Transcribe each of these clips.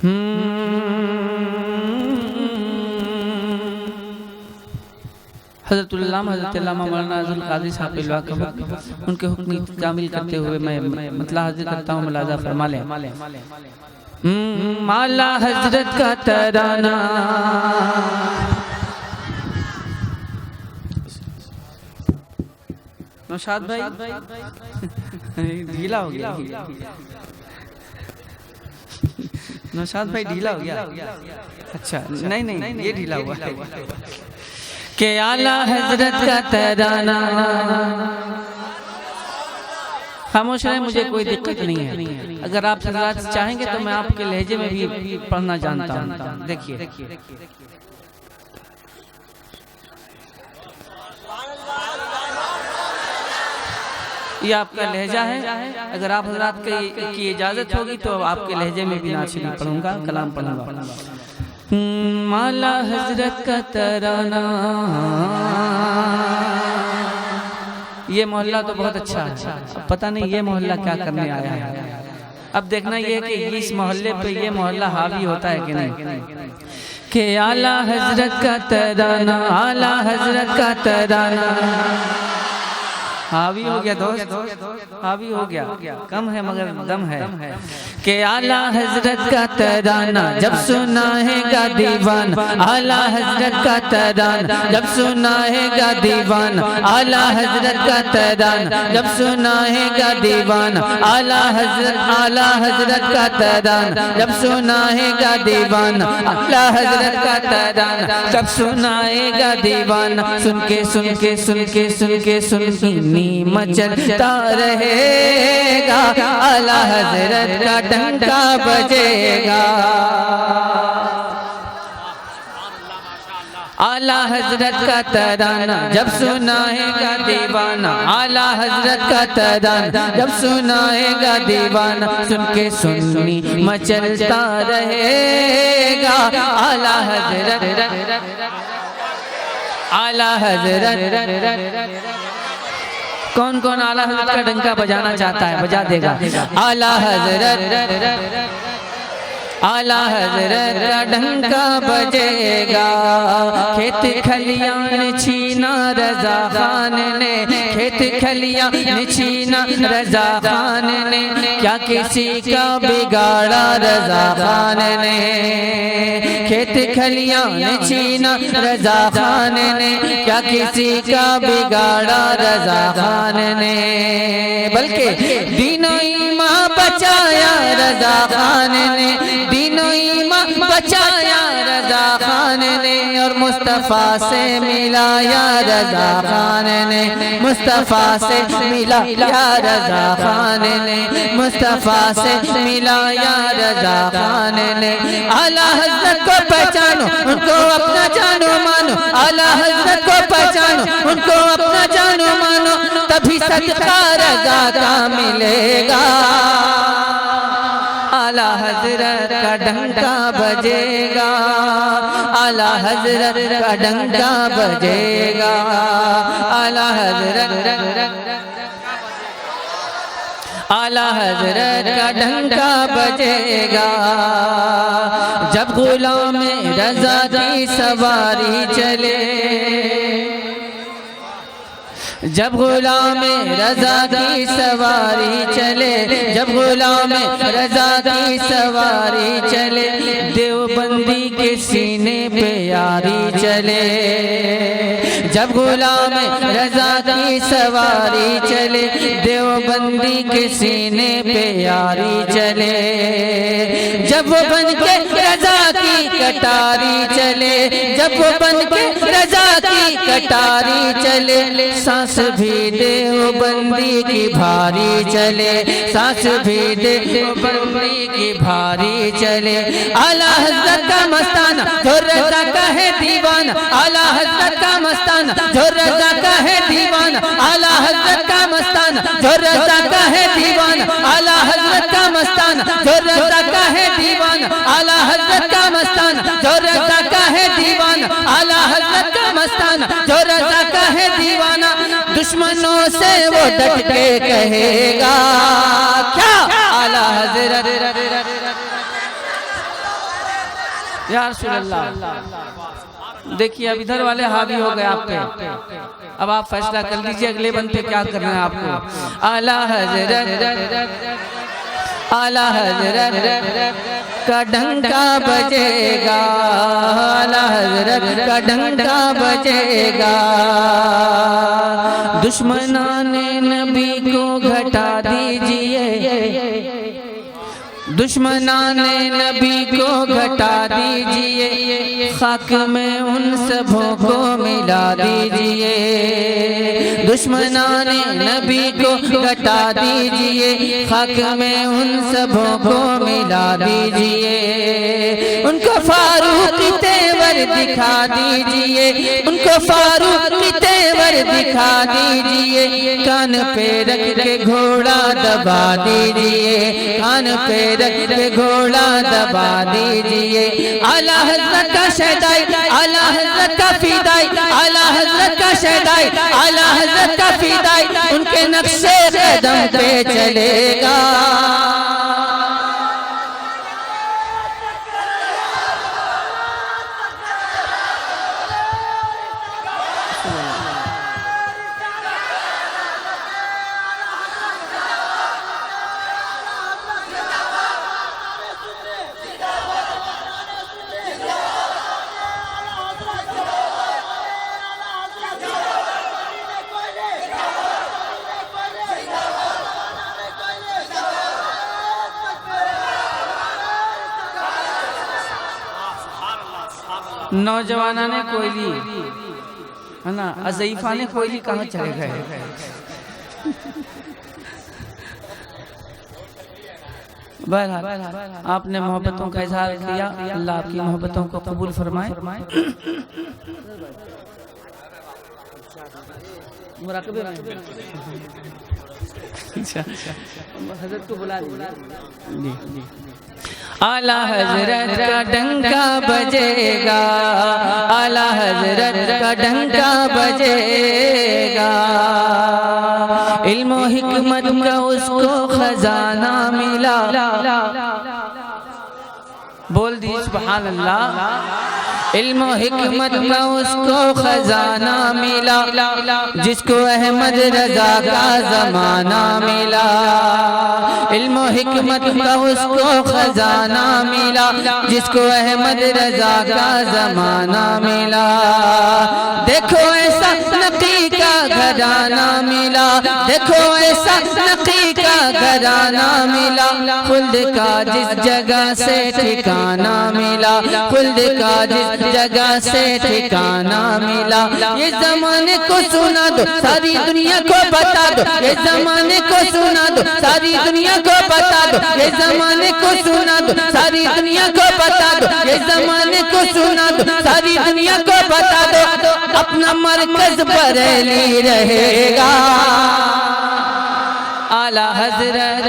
हज़रत अल्लामा मौलाना अज़ल क़ादी साहब उनके हुक्म कामिल करते हुए मैं मतलब हाजिर करता हूँ, मुलाज़ा फरमा लें। आला हज़रत का तराना नौशाद भाई ढीला हो गया, नौशाद भाई ढीला हो गया। अच्छा नहीं नहीं ये ढीला हुआ है कि आला हज़रत का तराना। खामोश रहे, मुझे कोई दिक्कत नहीं है। अगर आप हज़रात चाहेंगे तो मैं आपके लहजे में भी पढ़ना जानता हूँ। देखिए ये आपका लहजा है। अगर आप हज़रात की इजाज़त होगी तो आपके लहजे में भी नाशिरी पढ़ूंगा, कलाम पढ़ूंगा। आला हज़रत का तराना। ये मोहल्ला तो बहुत अच्छा है, पता नहीं ये मोहल्ला क्या करने आया है। अब देखना ये कि इस मोहल्ले पे ये मोहल्ला हावी होता है कि नहीं। कि आला हज़रत का तराना, आला हज़रत का तराना हावी हो गया दोस्त, हावी हो गया, कम है मगर दम है। कि आला हज़रत का तराना जब सुनाएगा दीवान, आला हज़रत का तराना जब सुनाएगा दीवान, आला हज़रत का तराना जब सुनाएगा दीवान, आला हज़रत का तराना जब सुनाएगा दीवान, आला हज़रत का तराना जब सुनाएगा दीवान। सुन के सुन के सुन के सुन के सुन मचलता रहेगा, आला हज़रत का डंका बजेगा। आला हज़रत का तराना जब सुनाएगा दीवाना, आला हज़रत का तराना जब सुनाएगा दीवाना। सुन के सुन्नी मचलता रहेगा, आला हज़रत, आला हज़रत। कौन कौन आला हज़रत का डंका बजाना चाहता है, बजा देगा। आला हज़रत, आला हज़रत का डंका बजेगा। खेत खलियान छीना रज़ा खान ने, खेत खलियान छीना रज़ा खान ने, क्या किसी का बिगाड़ा रज़ा खान ने। खेत खलियान छीना रज़ा खान ने, क्या किसी का बिगाड़ा रज़ा खान ने। बल्कि दीनो ईमान बचाया रज़ा खान ने, दीनो ईमान बचाया रज़ा खान ने। और मुस्तफ़ा से मिलाया रज़ा खान ने, मुस्तफ़ा से मिलाया रज़ा खान ने, मुस्तफ़ा से मिलाया रज़ा खान ने। आला हज़रत को पहचानो, उनको अपना जानो मानो, आला हज़रत को पहचानो, उनको अपना जानो मानो, तभी सदका रज़ा का मिलेगा। आला हज़रत का डंका बजेगा, आला हज़रत का डंका बजेगा, आला हज़रत, आला हज़रत का डंका बजेगा। जब गुलाम रज़ा की सवारी चले, जब गुलाम रज़ा की सवारी चले, जब गुलाम रज़ा की सवारी चले, देवबंदी के सीने पे यारी चले। जब गुलाम रज़ा की सवारी चले, देवबंदी के सीने पे यारी चले। जब वो बन के रज़ा की कटारी चले, जब वो बन के रज़ा की कटारी चले, सांस भी देवबंदी की भारी चले, सांस भी देवबंदी की भारी चले। आला हज़रत का मस्ताना जो रज़ा का है दीवाना, आला हज़रत का मस्ताना जो रज़ा का है दीवाना, आला हज़रत का मस्ताना जो रज़ा का है दीवाना, आला हज़रत का मस्ताना जो रज़ा का है दीवाना, आला हज़रत का मस्ताना जो रज़ा का है दीवाना, आला हज़रत का मस्ताना जो रज़ा का है दीवाना। दुश्मनों से वो डट के कहेगा क्या, आला हज़रत, या रसूल अल्लाह। देखिए अब इधर वाले हावी हो गए आप पे, अब आप फैसला कर लीजिए अगले बंद पे क्या करना है आपको। आला हजरत का डंका बजेगा, आला हजरत का डंका बजेगा। दुश्मनाने नबी को घटा दीजिए, दुश्मनाने नबी को घटा दीजिए, खाक में उन सबों को मिला दीजिए। दुश्मनाने नबी को घटा दीजिए, खाक में उन सबों को मिला दीजिए। उनको फारूक तेवर दिखा दीजिए, उनको फारूक तेवर दिखा दीजिए। कान पे रख के घोड़ा दबा दीजिए, कान पे रख के घोड़ा दबा दीजिए। आला हज़रत का शहदाई, आला हज़रत का फिदाई, आला हज़रत का शहदाई, आला हज़रत का फिदाई, उनके नक्शे कदम पे चलेगा। नौजवाना ने कोयली है ना, अज़ईफा ने कोयली कहाँ चले गए। बहरहाल आपने मोहब्बतों का इजहार किया, अल्लाह आपकी मोहब्बतों को कबूल फरमाए। मुराकबे में हज़रत को बुला लीजिए। आला हज़रत का डंका बजेगा, आला हज़रत का डंका बजेगा। इल्म हिकमत का उसको खजाना मिला, बोल दी सुभान अल्लाह। इल्म हिकमत का उसको खजाना मिला, जिसको अहमद रजा का जमाना मिला। इल्म हिकमत का उसको खजाना मिला, जिसको अहमद रजा का जमाना मिला। देखो ऐसा नकी का घराना मिला, देखो ऐसा नकी का घराना मिला। खुल्द का जिस जगह से ठिकाना मिला, खुल्द का जिस जगह से ठिकाना मिला। ये जमाने को सुना दो, सारी दुनिया को बता दो। ये जमाने को सुना दो, सारी दुनिया को बता दो। ये जमाने को सुना दो, सारी दुनिया को बता दो। ये जमाने को सुना दो, सारी दुनिया को बता दो। अपना मरकज बरेली रहेगा। आला हज़रत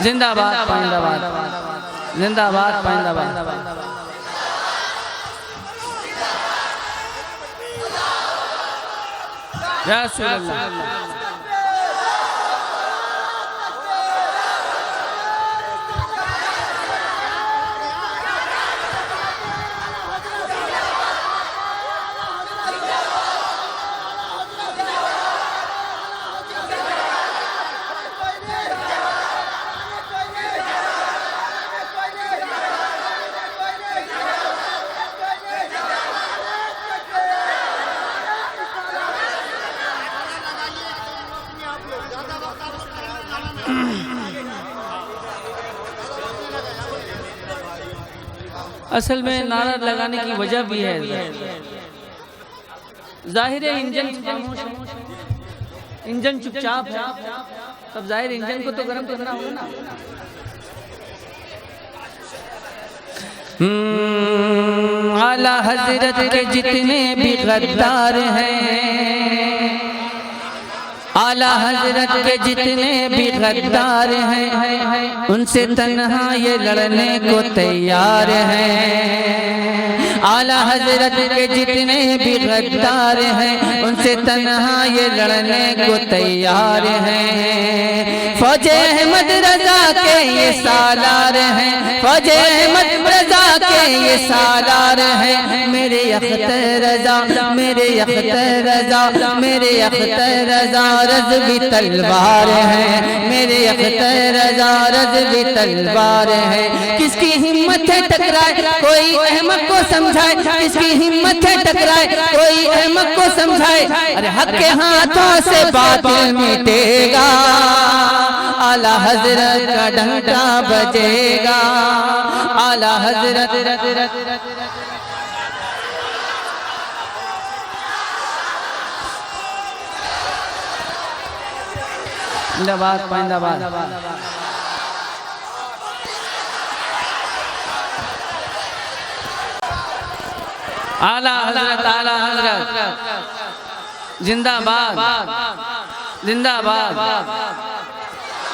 जिंदाबाद, पाइंदाबाद, जिंदाबाद, पाइंदाबाद। या रसूल अल्लाह। असल में नारा लगाने की वजह भी है, जाहिर है इंजन खामोश है, इंजन चुपचाप है, तब जाहिर इंजन को तो गर्म करना होगा ना। आला हज़रत के जितने भी गद्दार हैं, आला हज़रत के जितने भी गद्दार हैं, उनसे तन्हा ये लड़ने को तैयार हैं। आला हजरत के जितने भी गद्दार हैं उनसे तन्हा ये लड़ने को तैयार हैं। फौजे अहमद रजा के ये सालार हैं, फौजे अहमद रजा के ये सालार हैं। मेरे अख्तर रजा, मेरे अख्तर रजा, मेरे अख्तर रजा रज़वी तलवार है, मेरे अख्तर रजा रज़वी तलवार है। किसकी हिम्मत है टकराए कोई अहमद को समझाए, किसकी हिम्मत है टकराए कोई अहमद को समझाए। अरे हक के हाथों से बातिल मिटेगा, आला हजरत का डंका बजेगा, आला हजरत। जिंदाबाद पाइंदाबाद। आला हजरत, आला हजरत जिंदाबाद जिंदाबाद।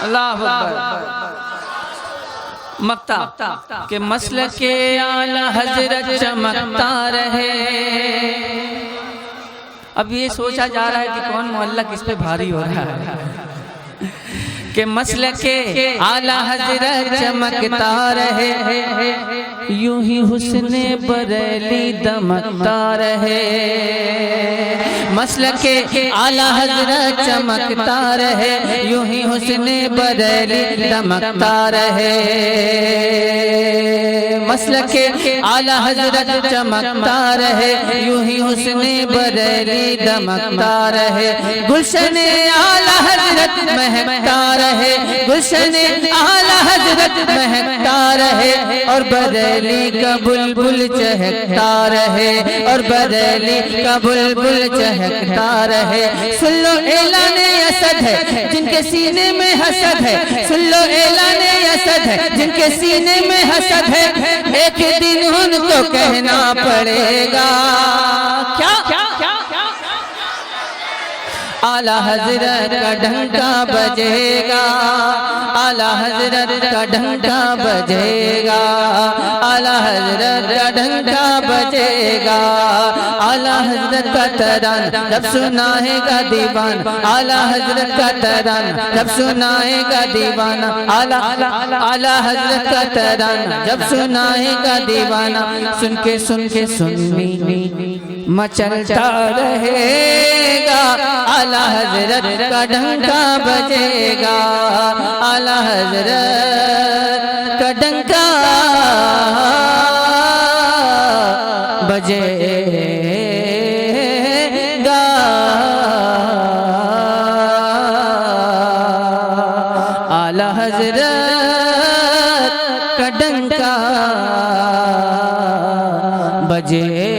अल्लाह अकबर। मक्ता के मसल के आला हजरत चमकता रहे। अब ये सोचा जा रहा है कि कौन मोहल्ला किस पे भारी हो रहा है। के मसल के आला हजरत चमकता रहे, यूं ही हुस्ने बरेली दमकता रहे। मसल के आला हजरत चमकता रहे, यूं ही हुस्ने बरेली दमकता रहे। मसल के आला हजरत चमकता रहे, यूं ही हुस्ने बरेली दमकता रहे। गुलशन आला हजरत महकता रहे, गुलशन आला हजरत महकता रहे। और बरेली का बुलबुल चहकता रहे, और बरेली का बुलबुल चहकता रहे। सुन लो ऐलाने असद है जिनके सीने में हसद है, सुन लो ऐलाने असद है जिनके सीने में हसद है। एक दिन उनको कहना पड़ेगा क्या, आला हजरत का डंका बजेगा, आला हजरत का डंका बजेगा, आला हजरत का डंका बजेगा। आला हजरत का तराना जब सुनाएगा दीवान, आला हजरत का तराना जब सुनाएगा दीवाना, आला हजरत का तराना जब सुनाएगा दीवाना। सुन के सुन्नी मचलता रहेगा, आला हजरत का डंका बजेगा, आला हजरत का डंका बजेगा। आला हजरत का डंका बजेगा।